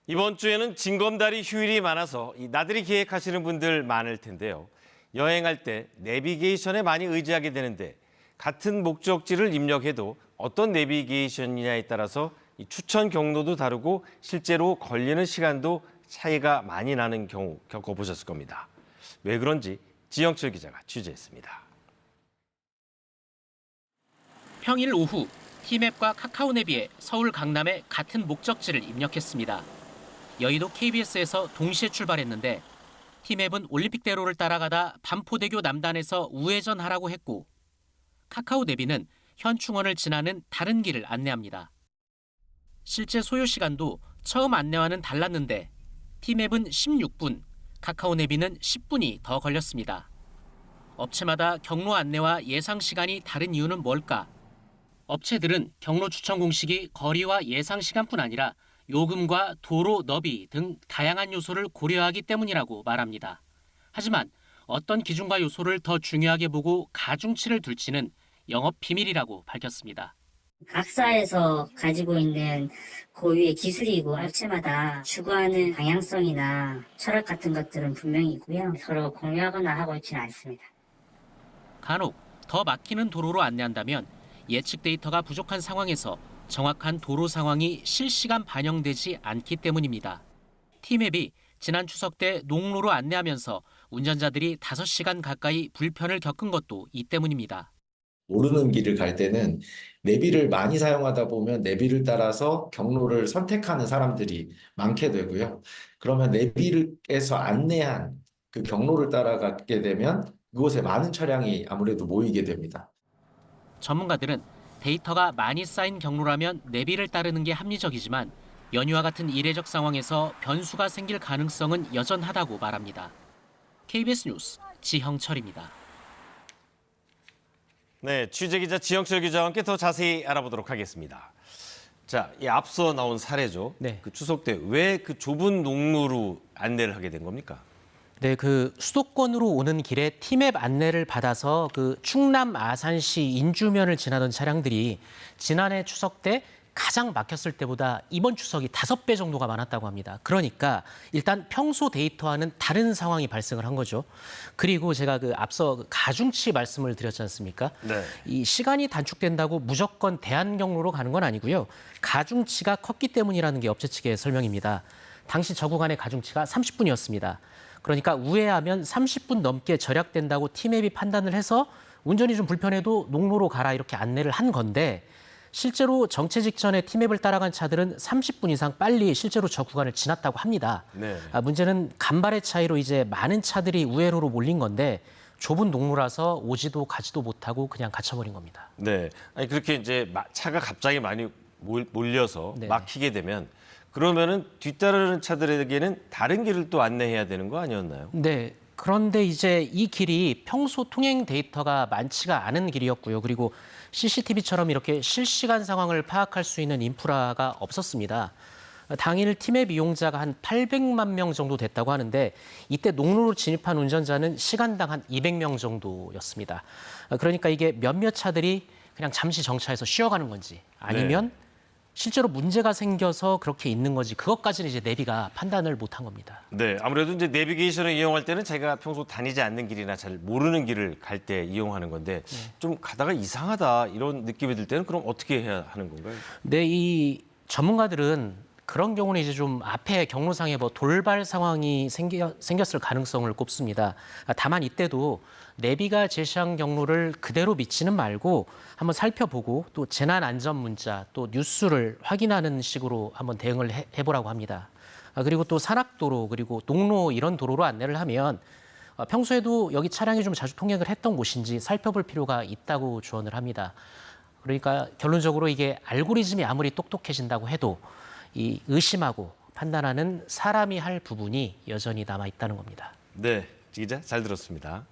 이번 주에는 징검다리 휴일이 많아서 나들이 계획하시는 분들 많을 텐데요. 여행할 때 내비게이션에 많이 의지하게 되는데 같은 목적지를 입력해도 어떤 내비게이션이냐에 따라서 추천 경로도 다르고 실제로 걸리는 시간도 차이가 많이 나는 경우 겪어보셨을 겁니다. 왜 그런지 지영철 기자가 취재했습니다. 평일 오후 티맵과 카카오내비에 서울 강남의 같은 목적지를 입력했습니다. 여의도 KBS에서 동시에 출발했는데 티맵은 올림픽대로를 따라가다 반포대교 남단에서 우회전하라고 했고 카카오내비는 현충원을 지나는 다른 길을 안내합니다. 실제 소요 시간도 처음 안내와는 달랐는데 티맵은 16분, 카카오내비는 10분이 더 걸렸습니다. 업체마다 경로 안내와 예상 시간이 다른 이유는 뭘까? 업체들은 경로 추천 공식이 거리와 예상 시간뿐 아니라 요금과 도로 너비 등 다양한 요소를 고려하기 때문이라고 말합니다. 하지만 어떤 기준과 요소를 더 중요하게 보고 가중치를 둘지는 영업 비밀이라고 밝혔습니다. 각사에서 가지고 있는 고유의 기술이고 업체마다 추구하는 방향성이나 철학 같은 것들은 분명히 있고요. 서로 공유하거나 하고 있지는 않습니다. 간혹 더 막히는 도로로 안내한다면 예측 데이터가 부족한 상황에서 정확한 도로 상황이 실시간 반영되지 않기 때문입니다. 티맵이 지난 추석 때 농로로 안내하면서 운전자들이 5시간 가까이 불편을 겪은 것도 이 때문입니다. 모르는 길을 갈 때는 내비를 많이 사용하다 보면 내비를 따라서 경로를 선택하는 사람들이 많게 되고요. 그러면 내비에서 안내한 그 경로를 따라가게 되면 그곳에 많은 차량이 아무래도 모이게 됩니다. 전문가들은 데이터가 많이 쌓인 경로라면 내비를 따르는 게 합리적이지만 연휴와 같은 이례적 상황에서 변수가 생길 가능성은 여전하다고 말합니다. KBS 뉴스 지형철입니다. 네, 취재기자 지영철 기자와 함께 더 자세히 알아보도록 하겠습니다. 자, 이 앞서 나온 사례죠. 네. 그 추석 때 왜 그 좁은 농로로 안내를 하게 된 겁니까? 네, 그 수도권으로 오는 길에 티맵 안내를 받아서 그 충남 아산시 인주면을 지나던 차량들이 지난해 추석 때 가장 막혔을 때보다 이번 추석이 5배 정도가 많았다고 합니다. 그러니까 일단 평소 데이터와는 다른 상황이 발생을 한 거죠. 그리고 제가 그 앞서 가중치 말씀을 드렸지 않습니까? 네. 이 시간이 단축된다고 무조건 대안 경로로 가는 건 아니고요. 가중치가 컸기 때문이라는 게 업체 측의 설명입니다. 당시 저 구간의 가중치가 30분이었습니다. 그러니까 우회하면 30분 넘게 절약된다고 티맵이 판단을 해서 운전이 좀 불편해도 농로로 가라 이렇게 안내를 한 건데 실제로 정체 직전에 티맵을 따라간 차들은 30분 이상 빨리 실제로 저 구간을 지났다고 합니다. 네. 문제는 간발의 차이로 이제 많은 차들이 우회로로 몰린 건데 좁은 농로라서 오지도 가지도 못하고 그냥 갇혀버린 겁니다. 네. 아니 그렇게 이제 차가 갑자기 많이 몰려서 네. 막히게 되면 그러면은 뒤따르는 차들에게는 다른 길을 또 안내해야 되는 거 아니었나요? 네. 그런데 이제 이 길이 평소 통행 데이터가 많지가 않은 길이었고요. 그리고 CCTV처럼 이렇게 실시간 상황을 파악할 수 있는 인프라가 없었습니다. 당일 티맵 이용자가 한 800만 명 정도 됐다고 하는데 이때 농로로 진입한 운전자는 시간당 한 200명 정도였습니다. 그러니까 이게 몇몇 차들이 그냥 잠시 정차해서 쉬어가는 건지 아니면 실제로 문제가 생겨서 그렇게 있는 건지 그것까지는 이제 내비가 판단을 못한 겁니다. 네, 아무래도 이제 내비게이션을 이용할 때는 자기가 평소 다니지 않는 길이나 잘 모르는 길을 갈 때 이용하는 건데 좀 가다가 이상하다 이런 느낌이 들 때는 그럼 어떻게 해야 하는 건가요? 네, 이 전문가들은 그런 경우는 이제 좀 앞에 경로상에 뭐 돌발 상황이 생겼을 가능성을 꼽습니다. 다만 이때도 내비가 제시한 경로를 그대로 믿지는 말고 한번 살펴보고 또 재난 안전 문자 또 뉴스를 확인하는 식으로 한번 대응을 해보라고 합니다. 그리고 또 산악도로 그리고 농로 이런 도로로 안내를 하면 평소에도 여기 차량이 좀 자주 통행을 했던 곳인지 살펴볼 필요가 있다고 조언을 합니다. 그러니까 결론적으로 이게 알고리즘이 아무리 똑똑해진다고 해도 이 의심하고 판단하는 사람이 할 부분이 여전히 남아 있다는 겁니다. 네, 기자 잘 들었습니다.